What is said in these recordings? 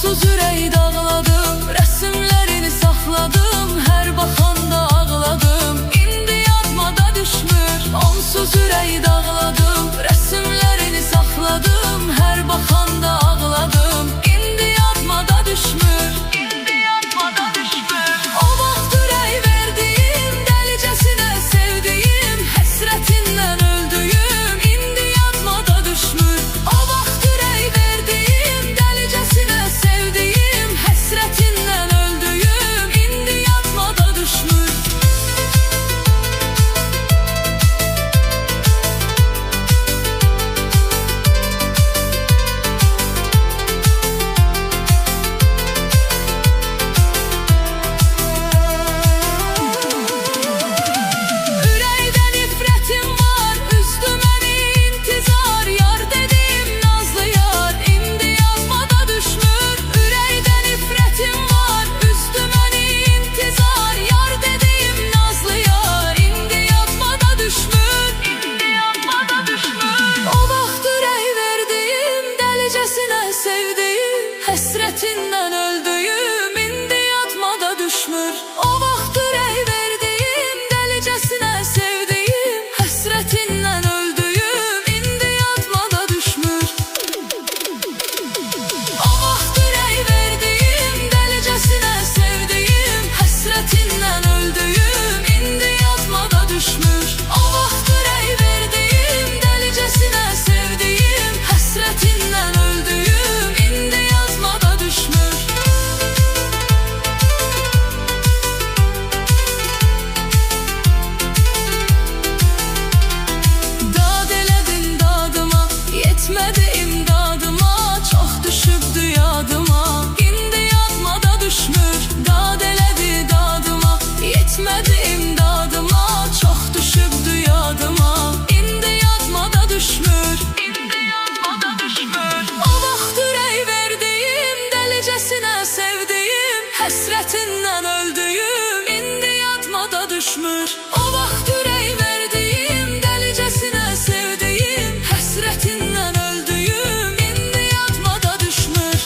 Onsuz ürəyi dağladım, rəsmlərini saxladım, hər baxanda ağladım, indi yadıma da düşmür. Onsuz ürəyi dağladım, rəsmlərini saxladım, hər baxanda ağladım, indi yadıma da düşmür. O vaxt ürək verdiyim, dəlicəsinə sevdiyim, həsrətindən öldüyüm, indi yadıma da düşmür. O vaxt ürək verdiyim, dəlicəsinə sevdiyim, həsrətindən öldüyüm, indi yadıma da düşmür. Ürəkdə nifrətim var, üzdü məni intizar, yar dedim nazlı yar, indi yadıma da düşmür. Ürəkdə nifrətim var, üzdü məni intizar, yar dedim nazlı yar, indi yadıma da düşmür. O vaxt ürək verdiyim, dəlicəsinə sevdiyim, həsrətindən öldüyüm, indi yadıma da düşmür. O vaxt ürək verdiyim, dəlicəsinə sevdiyim, həsrətindən öldüyüm, indi yadıma da düşmür. O vaxt ürək verdiyim, dəlicəsinə sevdiyim, həsrətindən öldüyüm, indi yadıma da düşmür. O vaxt ürək verdiyim, dəlicəsinə sevdiyim, həsrətindən öldüyüm, indi yadıma da düşmür. Dad elədin dadıma, yetmədi imdadıma, çox düşübdü yadıma, indi yadıma da düşmür. Dad elədi dadıma, yetmədi imdadıma, çox düşübdü yadıma, indi yadıma da düşmür. O vaxt ürək verdiyim, dəlicəsinə sevdiyim, həsrətindən öldüyüm, indi yadıma da düşmür. O vaxt ürək verdiyim, dəlicəsinə sevdiyim, həsrətindən öldüyüm, indi yadıma da düşmür.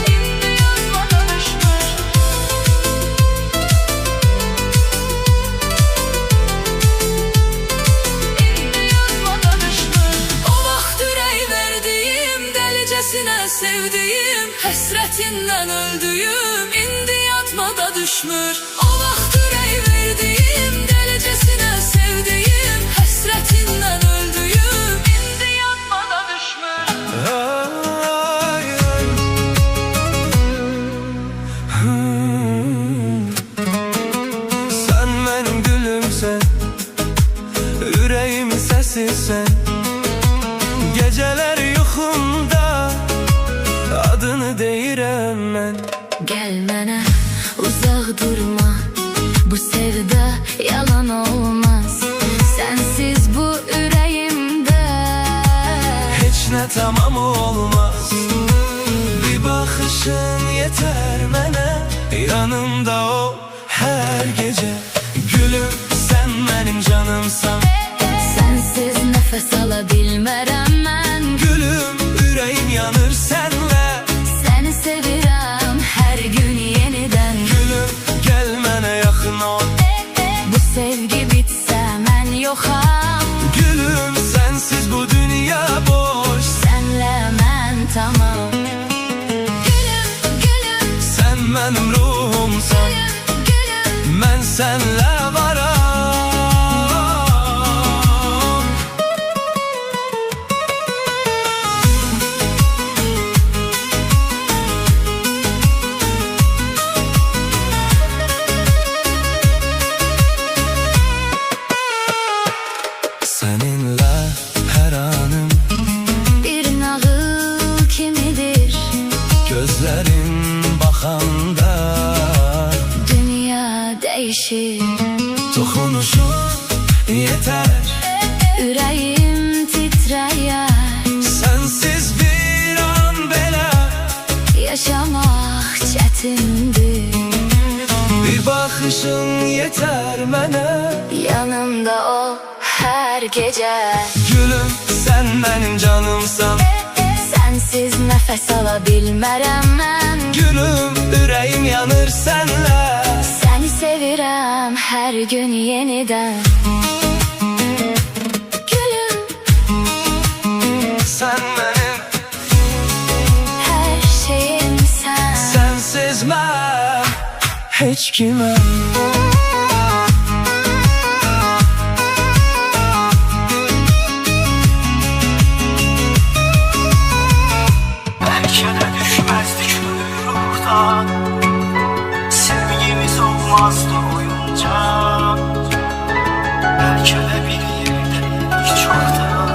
İndi yadıma da düşmür. İndi yadıma da düşmür. O vaxt ürək verdiyim, dəlicəsinə sevdiyim, həsrətindən öldüyüm, indi yadıma da düşmür. O vaxt ürək verdiyim, dəlicəsinə sevdiyim, həsrətindən öldüyüm, indi yadıma da düşmür. Ay, ay. Sen benim gülümsen, yüreğimin sesisin. Geceler yuxumda adını deyirəm mən. Gəl mənə uzaq durma, bu sevda yalan olmaz. Sənsiz bu ürəyimdə Heç nə tamam olmaz. Bir bakışın yeter mənə, yanımda ol her gece. Gülüm sen benim canımsan, Sənsiz nəfəs ala bilmərəm mən. gülüm yüreğim yanır senle. Səni sevirəm hər gün yenidən. Gülüm gel mənə yaxın ol. Bu sevgi bitsə mən yoxam. Gülüm sensiz bu dünya boş. Sənlə mən tamam. Gülüm, gülüm, Sen benim ruhumsan, gülüm, ben senle varam. Seninle her anım bir nağıl kimidir. gözlerin bakanda Dünya dəyişir. dokunuşun yeter. Ürəyim titrəyər. Sensiz bir an belə Yaşamaq çətindir. bir bakışın yeter mənə. Yanımda ol hər her gece. Gülüm sen benim canımsan, Sensiz nefes alabilmərəm mən. gülüm ürəyim yanır senle. Səni sevirəm hər gün yenidən. Gülüm, Sen benim, hər şeyim sən. sensiz ben hiç kime. Belki de düşmezdik uyuruktan, sevgimiz olmazdı oyuncak. Belki de bir yerdeydik çoktan,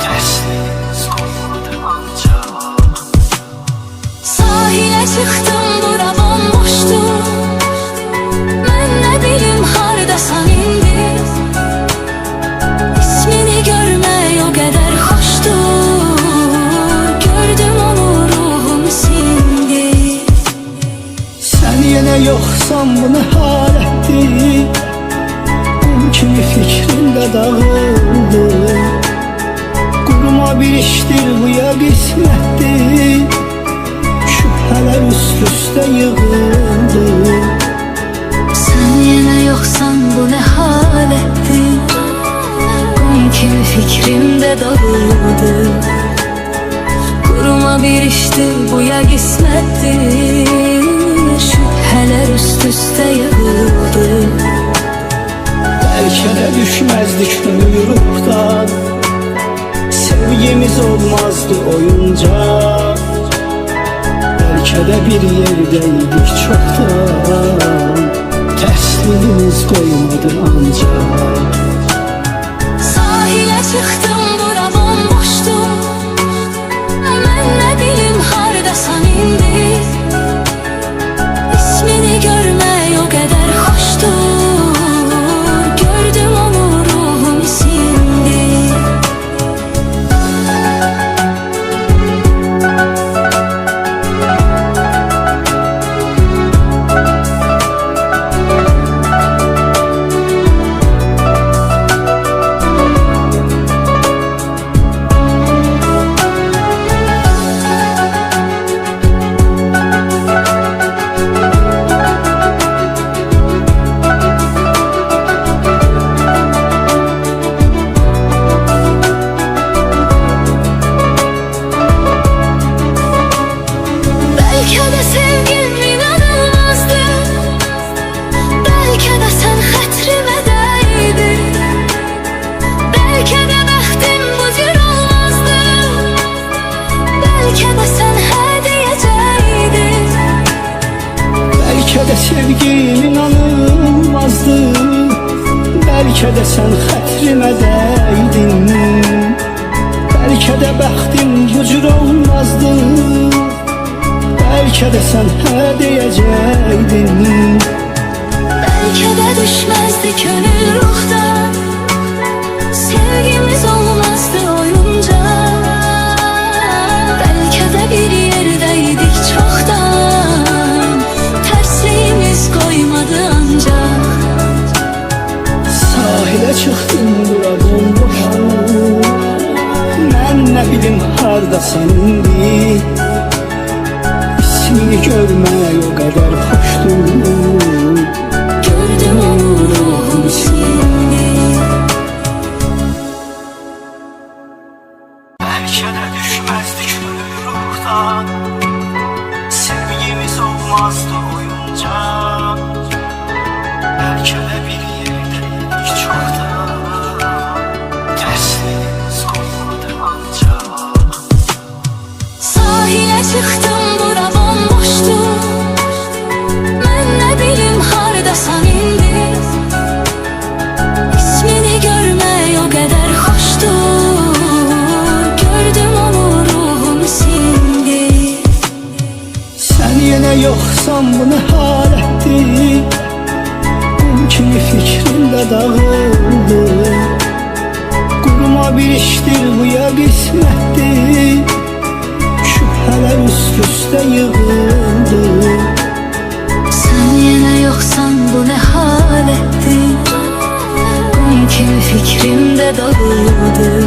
tersimiz olmadı ancak. Sahilə çıxdım, bura bomboşdu. Mən nə bilim hardasan indi. İsmini görmək o qədər xoşdur. Gördüm onu, ruhum sindi. Sen yine yoksan bu ne haletti? Kum kimi fikrimde dağıldı. Kuruma bir iştir bu ya kısmettir. Şüpheler üst üste yığıldı. Sen yine yoksan bu ne haletti? Kum kimi fikrimde dağıldı. Kuruma bir işti bu ya kısmetti. Şüpheler üst üste yığıldı. Belki de düşmezdik uyuruktan, sevgimiz olmazdı oyuncak. Belki de bir yerdeydik çoktan, tersliğimiz koymadı ancak. Sahilə çıxdım, bura bomboşdu. Mən nə bilim hardasan indi. İsmini görmək o qədər xoşdur. Gördüm onu, ruhum sindi. Belki de sevgim inanılmazdı. Belki de sen xətrimə dəydin. Belki de bəxtim bu cür olmazdı. Belki de sen hə deyəcəydin. Belki de sevgim inanılmazdı. Belki de sen xətrimə dəydin. Belki de bəxtim bu cür olmazdı. Belki de sen hə deyəcəydin. Belki de düşmezdi könül ruhdan. Sevgimiz olmazdı oyuncak. Belki de bir yerdeydik çoktan. Tersliğimiz koymadı ancak. Sahile çıktım bura bomboşum. Ben ne bilim hardasan indi. İsmini görmək o kadar hoşdur. Gördüm onu, ruhum sindi. Belki de düşmezdik uyuruktan, sevgimiz olmazdı oyuncak. Belki de bir yerdeydik çoktan, tersliğimiz koymadı ancak. Sahilə çıxdım, bura bomboşdu. Mən nə bilim hardasan indi. İsmini görmək o qədər xoşdur. Gördüm onu, ruhum sindi. Sen yine yoksan bu ne haletti? Kum kimi fikrimde dağıldı. Kuruma bir iştir bu ya kısmettir. Şüpheler üst üste yığıldı. Sen yine yoksan bu ne haletti? Kum lakin fikrimde dağıldı.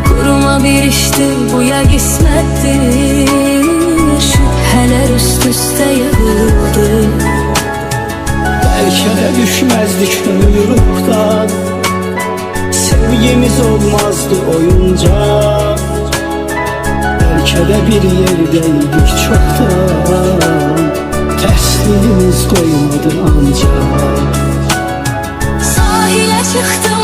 Kuruma bir iştir, bu ya qismətdir. Şübhələr üst üste yığıldı. Belki de düşmezdik ömür ruhtan, sevgimiz olmazdı oyuncak. Belki de bir yerdeydik çoktan, tersliğimiz koymadı ancak. Sahile çıktım